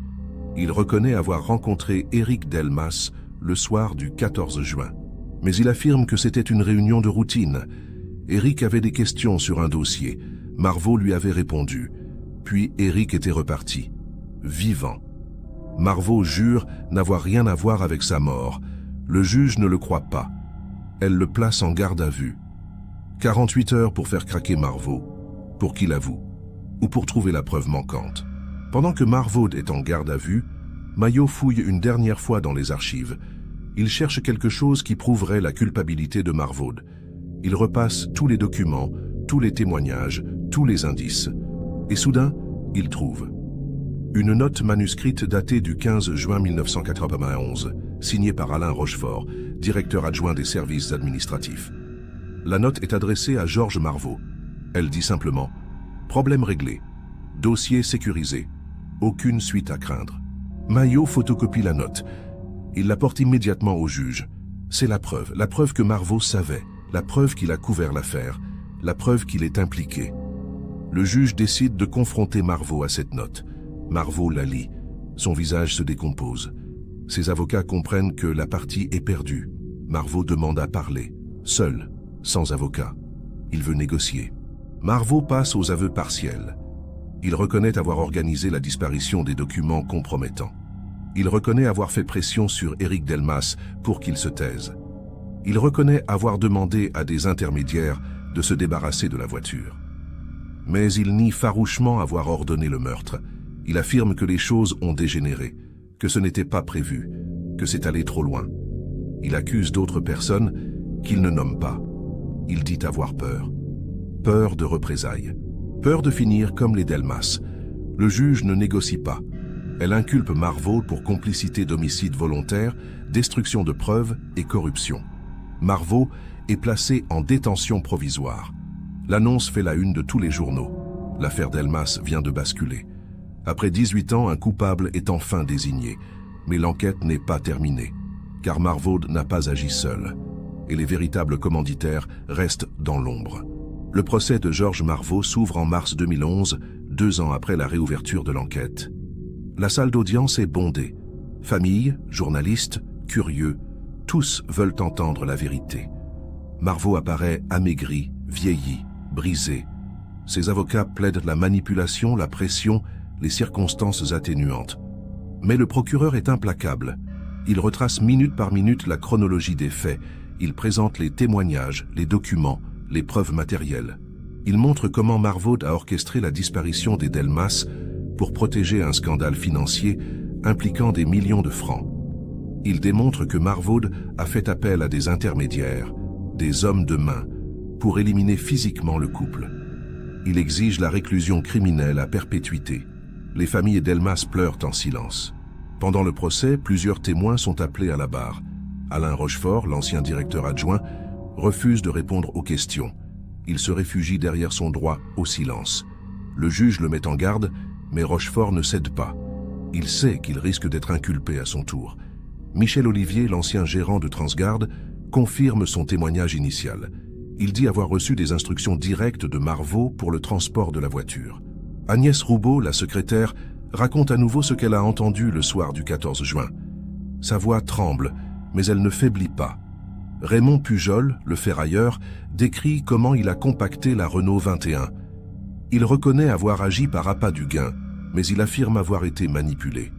S1: Il reconnaît avoir rencontré Éric Delmas le soir du 14 juin. Mais il affirme que c'était une réunion de routine. Éric avait des questions sur un dossier. Marvaud lui avait répondu. Puis Éric était reparti, vivant. Marvaud jure n'avoir rien à voir avec sa mort. Le juge ne le croit pas. Elle le place en garde à vue. 48 heures pour faire craquer Marvaud. pour qu'il avoue, ou pour trouver la preuve manquante. Pendant que Marvaud est en garde à vue, Maillot fouille une dernière fois dans les archives. Il cherche quelque chose qui prouverait la culpabilité de Marvaud. Il repasse tous les documents, tous les témoignages, tous les indices. Et soudain, il trouve une note manuscrite datée du 15 juin 1991, signée par Alain Rochefort, directeur adjoint des services administratifs. La note est adressée à Georges Marvaud. Elle dit simplement « Problème réglé, dossier sécurisé, aucune suite à craindre ». Maillot photocopie la note. Il la porte immédiatement au juge. C'est la preuve que Marvaud savait, la preuve qu'il a couvert l'affaire, la preuve qu'il est impliqué. Le juge décide de confronter Marvaud à cette note. Marvaud la lit. Son visage se décompose. Ses avocats comprennent que la partie est perdue. Marvaud demande à parler, seul, sans avocat. Il veut négocier. Marvaud passe aux aveux partiels. Il reconnaît avoir organisé la disparition des documents compromettants. Il reconnaît avoir fait pression sur Éric Delmas pour qu'il se taise. Il reconnaît avoir demandé à des intermédiaires de se débarrasser de la voiture. Mais il nie farouchement avoir ordonné le meurtre. Il affirme que les choses ont dégénéré, que ce n'était pas prévu, que c'est allé trop loin. Il accuse d'autres personnes qu'il ne nomme pas. Il dit avoir peur. Peur de représailles. Peur de finir comme les Delmas. Le juge ne négocie pas. Elle inculpe Marvaud pour complicité d'homicide volontaire, destruction de preuves et corruption. Marvaud est placé en détention provisoire. L'annonce fait la une de tous les journaux. L'affaire Delmas vient de basculer. Après 18 ans, un coupable est enfin désigné. Mais l'enquête n'est pas terminée, car Marvaud n'a pas agi seul. Et les véritables commanditaires restent dans l'ombre. Le procès de Georges Marvaud s'ouvre en mars 2011, 2 ans après la réouverture de l'enquête. La salle d'audience est bondée. Famille, journalistes, curieux, tous veulent entendre la vérité. Marvaud apparaît amaigri, vieilli, brisé. Ses avocats plaident la manipulation, la pression, les circonstances atténuantes. Mais le procureur est implacable. Il retrace minute par minute la chronologie des faits. Il présente les témoignages, les documents, les preuves matérielles. Il montre comment Marvaud a orchestré la disparition des Delmas pour protéger un scandale financier impliquant des millions de francs. Il démontre que Marvaud a fait appel à des intermédiaires, des hommes de main, pour éliminer physiquement le couple. Il exige la réclusion criminelle à perpétuité. Les familles Delmas pleurent en silence. Pendant le procès, plusieurs témoins sont appelés à la barre. Alain Rochefort, l'ancien directeur adjoint, refuse de répondre aux questions. Il se réfugie derrière son droit au silence. Le juge le met en garde, mais Rochefort ne cède pas. Il sait qu'il risque d'être inculpé à son tour. Michel Olivier, l'ancien gérant de Transgarde, confirme son témoignage initial. Il dit avoir reçu des instructions directes de Marvaud pour le transport de la voiture. Agnès Roubaud, la secrétaire, raconte à nouveau ce qu'elle a entendu le soir du 14 juin. Sa voix tremble, mais elle ne faiblit pas. Raymond Pujol, le ferrailleur, décrit comment il a compacté la Renault 21. Il reconnaît avoir agi par appât du gain, mais il affirme avoir été manipulé.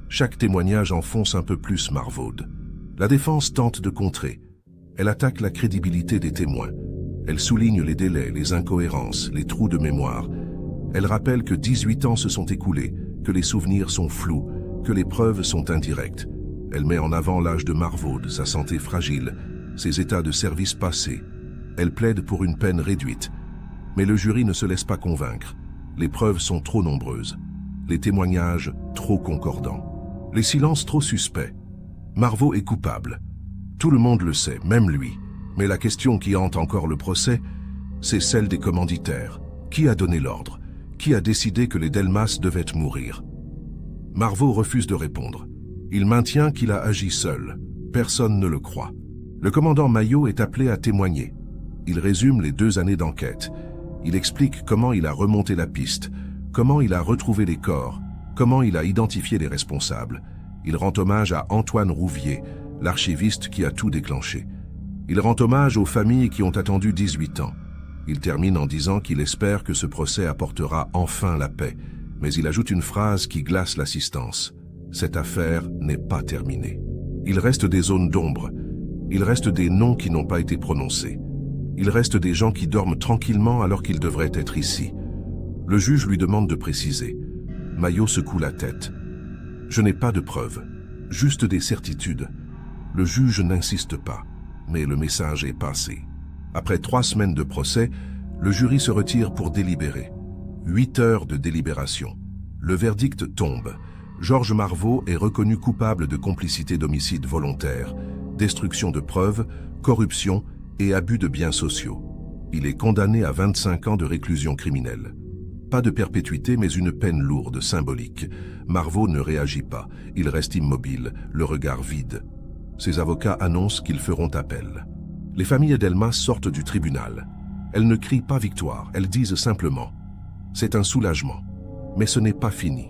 S1: Chaque témoignage enfonce un peu plus Marvaud. La défense tente de contrer. Elle attaque la crédibilité des témoins. Elle souligne les délais, les incohérences, les trous de mémoire. Elle rappelle que 18 ans se sont écoulés, que les souvenirs sont flous, que les preuves sont indirectes. Elle met en avant l'âge de Marvaud, sa santé fragile, ses états de service passés. Elle plaide pour une peine réduite. Mais le jury ne se laisse pas convaincre. Les preuves sont trop nombreuses. Les témoignages trop concordants. Les silences trop suspects. Marvaud est coupable. Tout le monde le sait, même lui. Mais la question qui hante encore le procès, c'est celle des commanditaires. Qui a donné l'ordre? Qui a décidé que les Delmas devaient mourir? Marvaud refuse de répondre. Il maintient qu'il a agi seul. Personne ne le croit. Le commandant Maillot est appelé à témoigner. Il résume les 2 années d'enquête. Il explique comment il a remonté la piste, comment il a retrouvé les corps, comment il a identifié les responsables. Il rend hommage à Antoine Rouvier, l'archiviste qui a tout déclenché. Il rend hommage aux familles qui ont attendu 18 ans. Il termine en disant qu'il espère que ce procès apportera enfin la paix, mais il ajoute une phrase qui glace l'assistance. Cette affaire n'est pas terminée. Il reste des zones d'ombre. Il reste des noms qui n'ont pas été prononcés. Il reste des gens qui dorment tranquillement alors qu'ils devraient être ici. Le juge lui demande de préciser. Mayo secoue la tête. Je n'ai pas de preuves, juste des certitudes. Le juge n'insiste pas, mais le message est passé. Après 3 semaines de procès, le jury se retire pour délibérer. 8 heures de délibération. Le verdict tombe. Georges Marveaux est reconnu coupable de complicité d'homicide volontaire, destruction de preuves, corruption et abus de biens sociaux. Il est condamné à 25 ans de réclusion criminelle. Pas de perpétuité, mais une peine lourde, symbolique. Marveaux ne réagit pas. Il reste immobile, le regard vide. Ses avocats annoncent qu'ils feront appel. Les familles Delmas sortent du tribunal. Elles ne crient pas victoire, elles disent simplement « C'est un soulagement ». Mais ce n'est pas fini.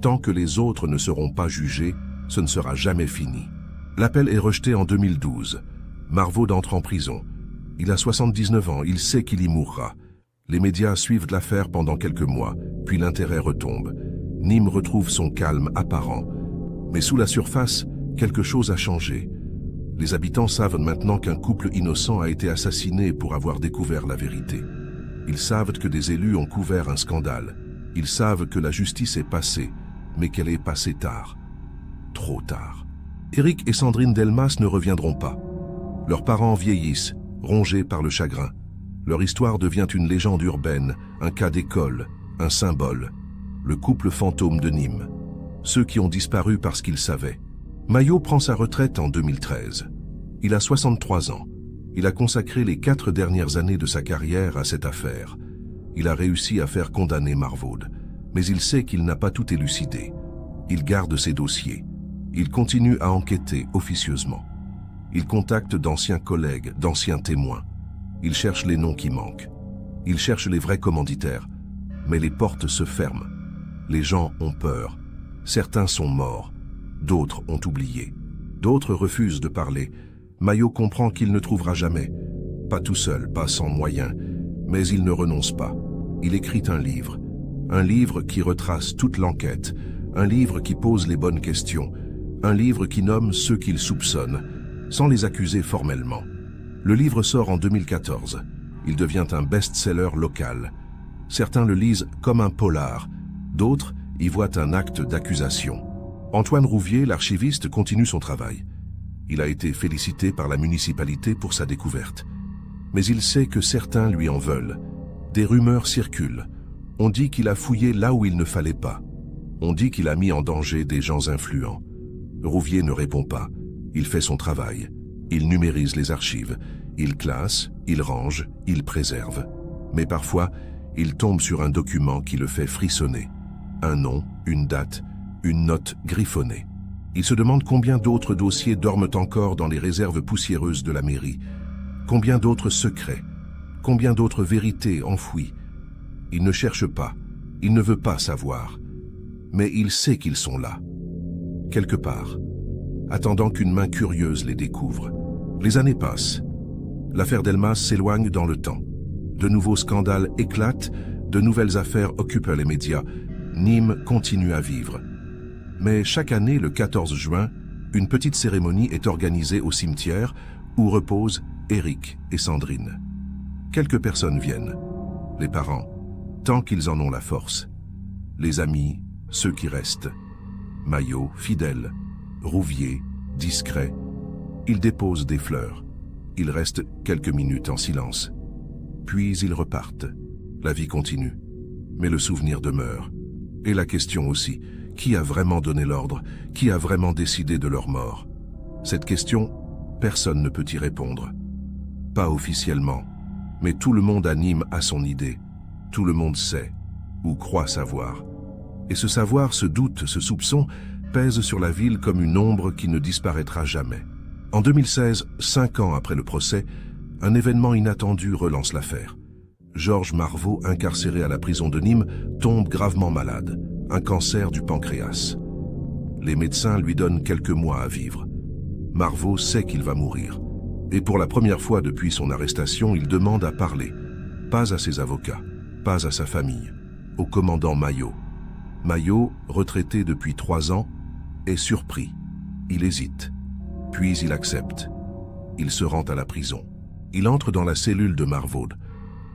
S1: Tant que les autres ne seront pas jugés, ce ne sera jamais fini. L'appel est rejeté en 2012. Marveaux entre en prison. Il a 79 ans, il sait qu'il y mourra. Les médias suivent l'affaire pendant quelques mois, puis l'intérêt retombe. Nîmes retrouve son calme apparent. Mais sous la surface, quelque chose a changé. Les habitants savent maintenant qu'un couple innocent a été assassiné pour avoir découvert la vérité. Ils savent que des élus ont couvert un scandale. Ils savent que la justice est passée, mais qu'elle est passée tard. Trop tard. Éric et Sandrine Delmas ne reviendront pas. Leurs parents vieillissent, rongés par le chagrin. Leur histoire devient une légende urbaine, un cas d'école, un symbole. Le couple fantôme de Nîmes. Ceux qui ont disparu parce qu'ils savaient. Mayo prend sa retraite en 2013. Il a 63 ans. Il a consacré les 4 dernières années de sa carrière à cette affaire. Il a réussi à faire condamner Marveaux, mais il sait qu'il n'a pas tout élucidé. Il garde ses dossiers. Il continue à enquêter officieusement. Il contacte d'anciens collègues, d'anciens témoins. Il cherche les noms qui manquent. Il cherche les vrais commanditaires. Mais les portes se ferment. Les gens ont peur. Certains sont morts. D'autres ont oublié. D'autres refusent de parler. Mayo comprend qu'il ne trouvera jamais. Pas tout seul, pas sans moyens. Mais il ne renonce pas. Il écrit un livre. Un livre qui retrace toute l'enquête. Un livre qui pose les bonnes questions. Un livre qui nomme ceux qu'il soupçonne, sans les accuser formellement. Le livre sort en 2014. Il devient un best-seller local. Certains le lisent comme un polar. D'autres y voient un acte d'accusation. Antoine Rouvier, l'archiviste, continue son travail. Il a été félicité par la municipalité pour sa découverte. Mais il sait que certains lui en veulent. Des rumeurs circulent. On dit qu'il a fouillé là où il ne fallait pas. On dit qu'il a mis en danger des gens influents. Rouvier ne répond pas. Il fait son travail. Il numérise les archives. Il classe, il range, il préserve. Mais parfois, il tombe sur un document qui le fait frissonner. Un nom, une date, une note griffonnée. Il se demande combien d'autres dossiers dorment encore dans les réserves poussiéreuses de la mairie. Combien d'autres secrets, combien d'autres vérités enfouies. Il ne cherche pas, il ne veut pas savoir. Mais il sait qu'ils sont là, quelque part, attendant qu'une main curieuse les découvre. Les années passent. L'affaire Delmas s'éloigne dans le temps. De nouveaux scandales éclatent, de nouvelles affaires occupent les médias. Nîmes continue à vivre. Mais chaque année, le 14 juin, une petite cérémonie est organisée au cimetière où reposent Éric et Sandrine. Quelques personnes viennent. Les parents, tant qu'ils en ont la force. Les amis, ceux qui restent. Mayo, fidèle. Rouvier, discret. Ils déposent des fleurs. Ils restent quelques minutes en silence. Puis ils repartent. La vie continue. Mais le souvenir demeure. Et la question aussi, qui a vraiment donné l'ordre? Qui a vraiment décidé de leur mort? Cette question, personne ne peut y répondre. Pas officiellement, mais tout le monde à Nîmes a son idée. Tout le monde sait, ou croit savoir. Et ce savoir, ce doute, ce soupçon, pèse sur la ville comme une ombre qui ne disparaîtra jamais. En 2016, 5 ans après le procès, un événement inattendu relance l'affaire. Georges Marveaux, incarcéré à la prison de Nîmes, tombe gravement malade, un cancer du pancréas. Les médecins lui donnent quelques mois à vivre. Marveaux sait qu'il va mourir. Et pour la première fois depuis son arrestation, il demande à parler. Pas à ses avocats, pas à sa famille, au commandant Mayo. Mayo, retraité depuis 3 ans, est surpris. Il hésite. Puis il accepte. Il se rend à la prison. Il entre dans la cellule de Marveaux.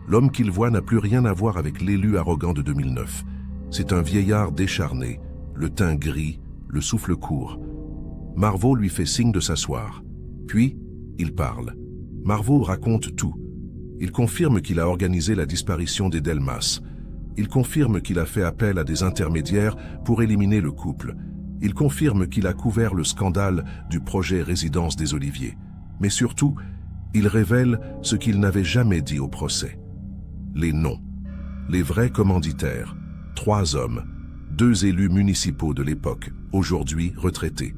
S1: L'homme qu'il voit n'a plus rien à voir avec l'élu arrogant de 2009. C'est un vieillard décharné, le teint gris, le souffle court. Marveau lui fait signe de s'asseoir. Puis, il parle. Marveau raconte tout. Il confirme qu'il a organisé la disparition des Delmas. Il confirme qu'il a fait appel à des intermédiaires pour éliminer le couple. Il confirme qu'il a couvert le scandale du projet Résidence des Oliviers. Mais surtout, il révèle ce qu'il n'avait jamais dit au procès. Les noms. Les vrais commanditaires. 3 hommes. 2 élus municipaux de l'époque, aujourd'hui retraités.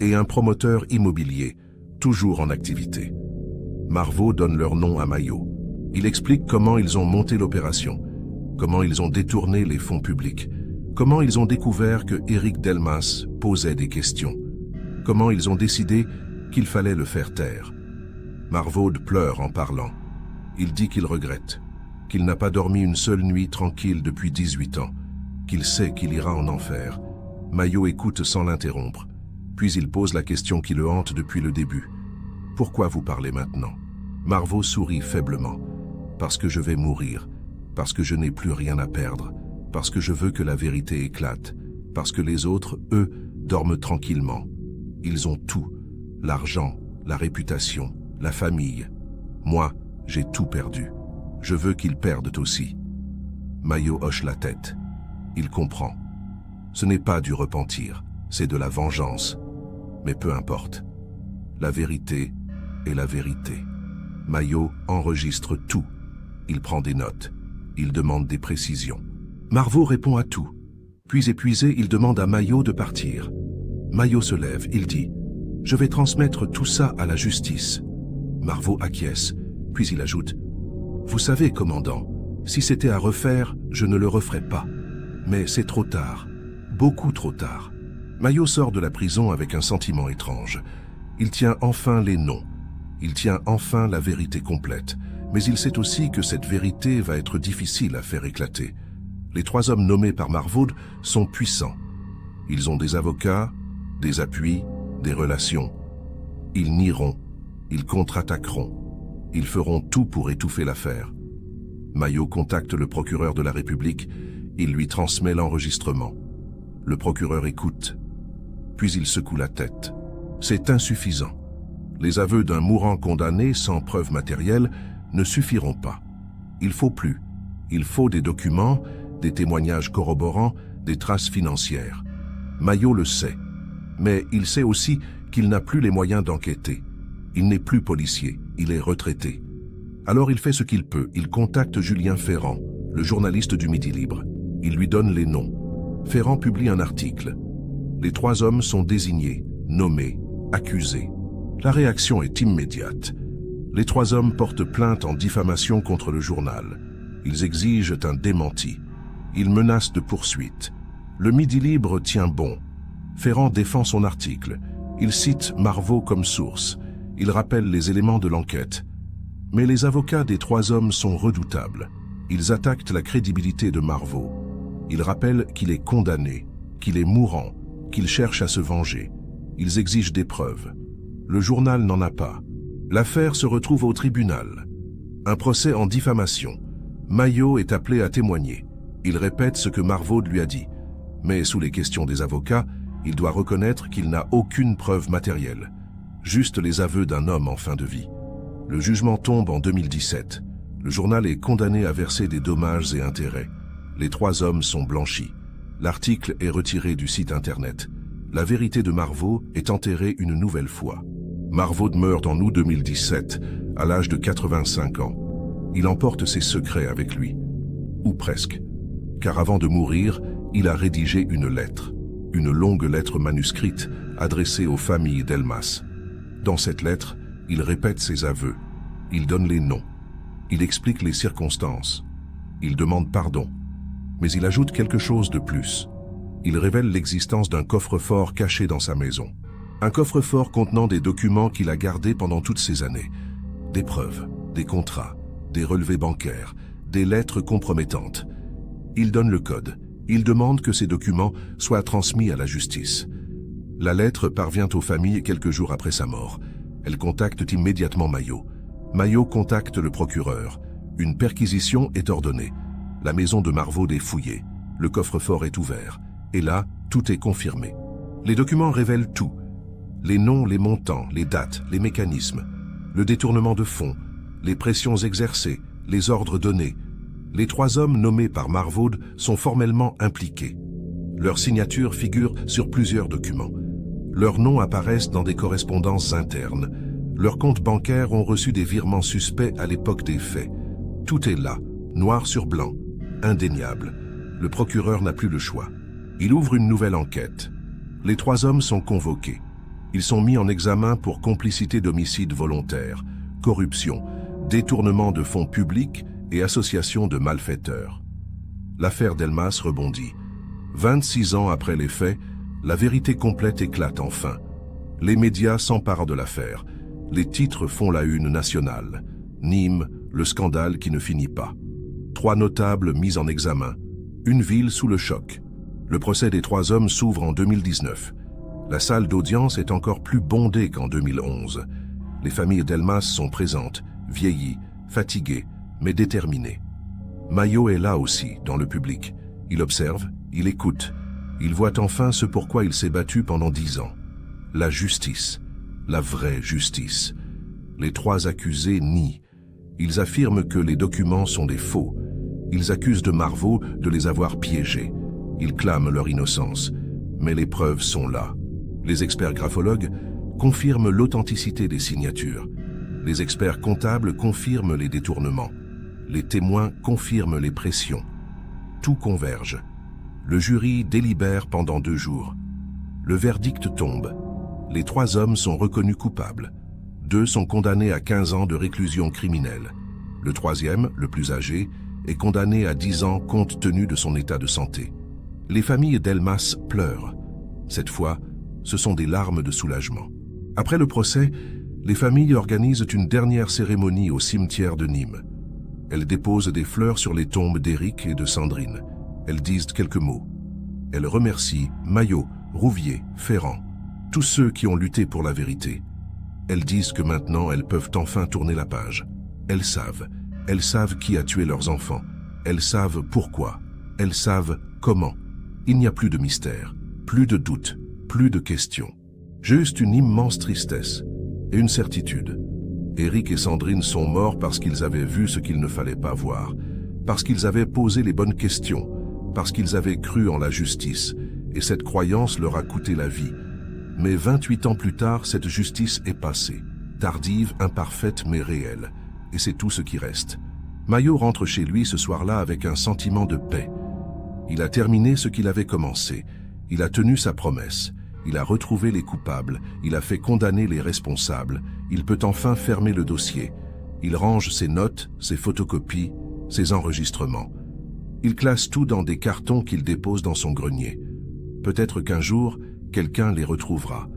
S1: Et un promoteur immobilier, toujours en activité. Marveau donne leur nom à Maillot. Il explique comment ils ont monté l'opération, comment ils ont détourné les fonds publics, comment ils ont découvert que Éric Delmas posait des questions, comment ils ont décidé qu'il fallait le faire taire. Marveau pleure en parlant. Il dit qu'il regrette, qu'il n'a pas dormi une seule nuit tranquille depuis 18 ans, qu'il sait qu'il ira en enfer. Maillot écoute sans l'interrompre, puis il pose la question qui le hante depuis le début. « Pourquoi vous parlez maintenant ?» Marveau sourit faiblement. « Parce que je vais mourir, parce que je n'ai plus rien à perdre, parce que je veux que la vérité éclate, parce que les autres, eux, dorment tranquillement. Ils ont tout, l'argent, la réputation, la famille. Moi, j'ai tout perdu. Je veux qu'ils perdent aussi. » Maillot hoche la tête. Il comprend. Ce n'est pas du repentir, c'est de la vengeance. Mais peu importe. La vérité est la vérité. Maillot enregistre tout. Il prend des notes. Il demande des précisions. Marveau répond à tout. Puis épuisé, il demande à Maillot de partir. Maillot se lève, il dit « Je vais transmettre tout ça à la justice. » Marveau acquiesce, puis il ajoute « Vous savez, commandant, si c'était à refaire, je ne le referais pas. Mais c'est trop tard, beaucoup trop tard. » Maillot sort de la prison avec un sentiment étrange. Il tient enfin les noms. Il tient enfin la vérité complète. Mais il sait aussi que cette vérité va être difficile à faire éclater. Les 3 hommes nommés par Marveau sont puissants. Ils ont des avocats, des appuis, des relations. Ils nieront, ils contre-attaqueront. Ils feront tout pour étouffer l'affaire. Maillot contacte le procureur de la République. Il lui transmet l'enregistrement. Le procureur écoute. Puis il secoue la tête. C'est insuffisant. Les aveux d'un mourant condamné sans preuve matérielle ne suffiront pas. Il faut plus. Il faut des documents, des témoignages corroborants, des traces financières. Maillot le sait. Mais il sait aussi qu'il n'a plus les moyens d'enquêter. Il n'est plus policier, il est retraité. Alors il fait ce qu'il peut. Il contacte Julien Ferrand, le journaliste du Midi Libre. Il lui donne les noms. Ferrand publie un article. Les 3 hommes sont désignés, nommés, accusés. La réaction est immédiate. Les 3 hommes portent plainte en diffamation contre le journal. Ils exigent un démenti. Ils menacent de poursuite. Le Midi Libre tient bon. Ferrand défend son article. Il cite Marveau comme source. Il rappelle les éléments de l'enquête. Mais les avocats des 3 hommes sont redoutables. Ils attaquent la crédibilité de Marveau. Ils rappellent qu'il est condamné, qu'il est mourant, qu'il cherche à se venger. Ils exigent des preuves. Le journal n'en a pas. L'affaire se retrouve au tribunal. Un procès en diffamation. Maillot est appelé à témoigner. Il répète ce que Marveau lui a dit. Mais sous les questions des avocats, il doit reconnaître qu'il n'a aucune preuve matérielle. Juste les aveux d'un homme en fin de vie. Le jugement tombe en 2017. Le journal est condamné à verser des dommages et intérêts. Les 3 hommes sont blanchis. L'article est retiré du site internet. La vérité de Marveau est enterrée une nouvelle fois. Marveau meurt en août 2017, à l'âge de 85 ans. Il emporte ses secrets avec lui. Ou presque. Car avant de mourir, il a rédigé une lettre. Une longue lettre manuscrite adressée aux familles Delmas. Dans cette lettre, il répète ses aveux. Il donne les noms. Il explique les circonstances. Il demande pardon. Mais il ajoute quelque chose de plus. Il révèle l'existence d'un coffre-fort caché dans sa maison. Un coffre-fort contenant des documents qu'il a gardés pendant toutes ces années. Des preuves, des contrats, des relevés bancaires, des lettres compromettantes. Il donne le code. Il demande que ces documents soient transmis à la justice. La lettre parvient aux familles quelques jours après sa mort. Elles contactent immédiatement Maillot. Maillot contacte le procureur. Une perquisition est ordonnée. La maison de Marvaud est fouillée. Le coffre-fort est ouvert. Et là, tout est confirmé. Les documents révèlent tout. Les noms, les montants, les dates, les mécanismes, le détournement de fonds, les pressions exercées, les ordres donnés. Les 3 hommes nommés par Marvaud sont formellement impliqués. Leurs signatures figurent sur plusieurs documents. Leurs noms apparaissent dans des correspondances internes. Leurs comptes bancaires ont reçu des virements suspects à l'époque des faits. Tout est là, noir sur blanc, indéniable. Le procureur n'a plus le choix. Il ouvre une nouvelle enquête. Les 3 hommes sont convoqués. Ils sont mis en examen pour complicité d'homicide volontaire, corruption, détournement de fonds publics et association de malfaiteurs. L'affaire Delmas rebondit. 26 ans après les faits, la vérité complète éclate enfin. Les médias s'emparent de l'affaire. Les titres font la une nationale. Nîmes, le scandale qui ne finit pas. 3 notables mis en examen. Une ville sous le choc. Le procès des 3 hommes s'ouvre en 2019. La salle d'audience est encore plus bondée qu'en 2011. Les familles Delmas sont présentes, vieillies, fatiguées, mais déterminées. Maillot est là aussi, dans le public. Il observe, il écoute. Il voit enfin ce pourquoi il s'est battu pendant 10 ans. La justice. La vraie justice. Les 3 accusés nient. Ils affirment que les documents sont des faux. Ils accusent de Marvaud de les avoir piégés. Ils clament leur innocence. Mais les preuves sont là. Les experts graphologues confirment l'authenticité des signatures. Les experts comptables confirment les détournements. Les témoins confirment les pressions. Tout converge. Le jury délibère pendant 2 jours. Le verdict tombe. Les 3 hommes sont reconnus coupables. 2 sont condamnés à 15 ans de réclusion criminelle. Le 3e, le plus âgé, est condamné à 10 ans compte tenu de son état de santé. Les familles Delmas pleurent. Cette fois, ce sont des larmes de soulagement. Après le procès, les familles organisent une dernière cérémonie au cimetière de Nîmes. Elles déposent des fleurs sur les tombes d'Éric et de Sandrine. Elles disent quelques mots. Elles remercient Maillot, Rouvier, Ferrand, tous ceux qui ont lutté pour la vérité. Elles disent que maintenant elles peuvent enfin tourner la page. Elles savent qui a tué leurs enfants. Elles savent pourquoi. Elles savent comment. Il n'y a plus de mystère, plus de doute, plus de questions. Juste une immense tristesse et une certitude. Éric et Sandrine sont morts parce qu'ils avaient vu ce qu'il ne fallait pas voir, parce qu'ils avaient posé les bonnes questions, parce qu'ils avaient cru en la justice, et cette croyance leur a coûté la vie. Mais 28 ans plus tard, cette justice est passée, tardive, imparfaite mais réelle, et c'est tout ce qui reste. Maillot rentre chez lui ce soir-là avec un sentiment de paix. Il a terminé ce qu'il avait commencé, il a tenu sa promesse, il a retrouvé les coupables, il a fait condamner les responsables, il peut enfin fermer le dossier. Il range ses notes, ses photocopies, ses enregistrements. Il classe tout dans des cartons qu'il dépose dans son grenier. Peut-être qu'un jour, quelqu'un les retrouvera.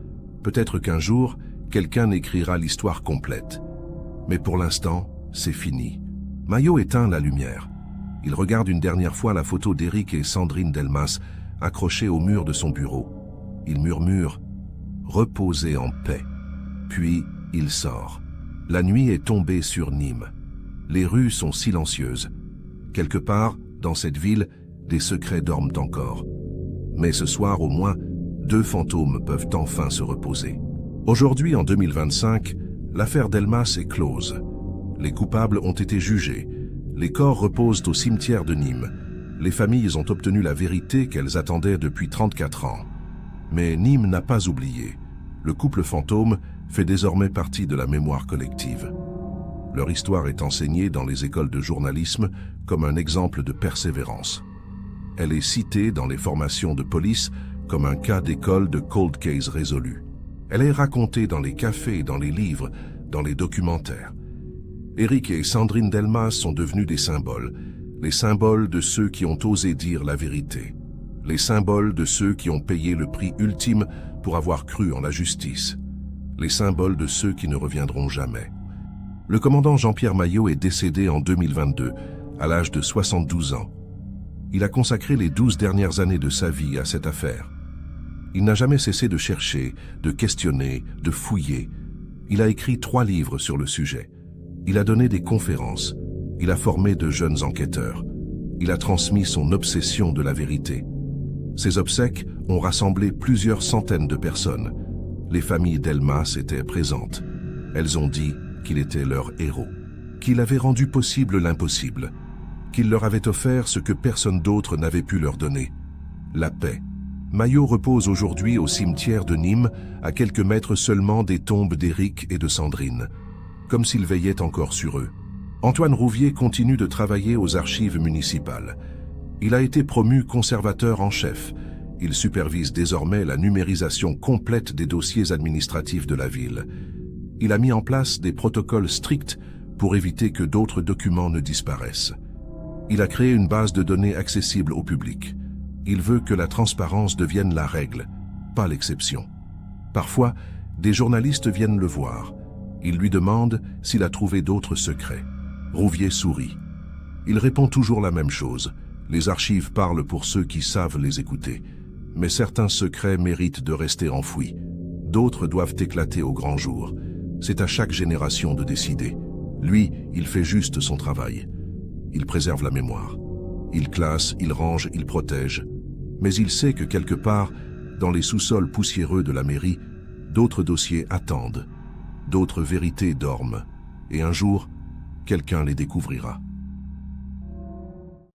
S1: Peut-être qu'un jour, quelqu'un écrira l'histoire complète. Mais pour l'instant, c'est fini. Maillot éteint la lumière. Il regarde une dernière fois la photo d'Éric et Sandrine Delmas accrochée au mur de son bureau. Il murmure « Reposez en paix ». Puis, il sort. La nuit est tombée sur Nîmes. Les rues sont silencieuses. Quelque part, dans cette ville, des secrets dorment encore. Mais ce soir, au moins, 2 fantômes peuvent enfin se reposer. Aujourd'hui, en 2025, l'affaire Delmas est close. Les coupables ont été jugés. Les corps reposent au cimetière de Nîmes. Les familles ont obtenu la vérité qu'elles attendaient depuis 34 ans. Mais Nîmes n'a pas oublié. Le couple fantôme fait désormais partie de la mémoire collective. Leur histoire est enseignée dans les écoles de journalisme comme un exemple de persévérance. Elle est citée dans les formations de police comme un cas d'école de cold case résolu. Elle est racontée dans les cafés, dans les livres, dans les documentaires. Éric et Sandrine Delmas sont devenus des symboles, les symboles de ceux qui ont osé dire la vérité, les symboles de ceux qui ont payé le prix ultime pour avoir cru en la justice, les symboles de ceux qui ne reviendront jamais. Le commandant Jean-Pierre Maillot est décédé en 2022, à l'âge de 72 ans. Il a consacré les 12 dernières années de sa vie à cette affaire. Il n'a jamais cessé de chercher, de questionner, de fouiller. Il a écrit 3 livres sur le sujet. Il a donné des conférences. Il a formé de jeunes enquêteurs. Il a transmis son obsession de la vérité. Ses obsèques ont rassemblé plusieurs centaines de personnes. Les familles Delmas étaient présentes. Elles ont dit qu'il était leur héros, qu'il avait rendu possible l'impossible, qu'il leur avait offert ce que personne d'autre n'avait pu leur donner, la paix. Maillot repose aujourd'hui au cimetière de Nîmes, à quelques mètres seulement des tombes d'Éric et de Sandrine, comme s'il veillait encore sur eux. Antoine Rouvier continue de travailler aux archives municipales. Il a été promu conservateur en chef. Il supervise désormais la numérisation complète des dossiers administratifs de la ville. Il a mis en place des protocoles stricts pour éviter que d'autres documents ne disparaissent. Il a créé une base de données accessible au public. Il veut que la transparence devienne la règle, pas l'exception. Parfois, des journalistes viennent le voir. Ils lui demandent s'il a trouvé d'autres secrets. Rouvier sourit. Il répond toujours la même chose. Les archives parlent pour ceux qui savent les écouter. Mais certains secrets méritent de rester enfouis. D'autres doivent éclater au grand jour. C'est à chaque génération de décider. Lui, il fait juste son travail. Il préserve la mémoire. Il classe, il range, il protège. Mais il sait que quelque part, dans les sous-sols poussiéreux de la mairie, d'autres dossiers attendent. D'autres vérités dorment. Et un jour, quelqu'un les découvrira.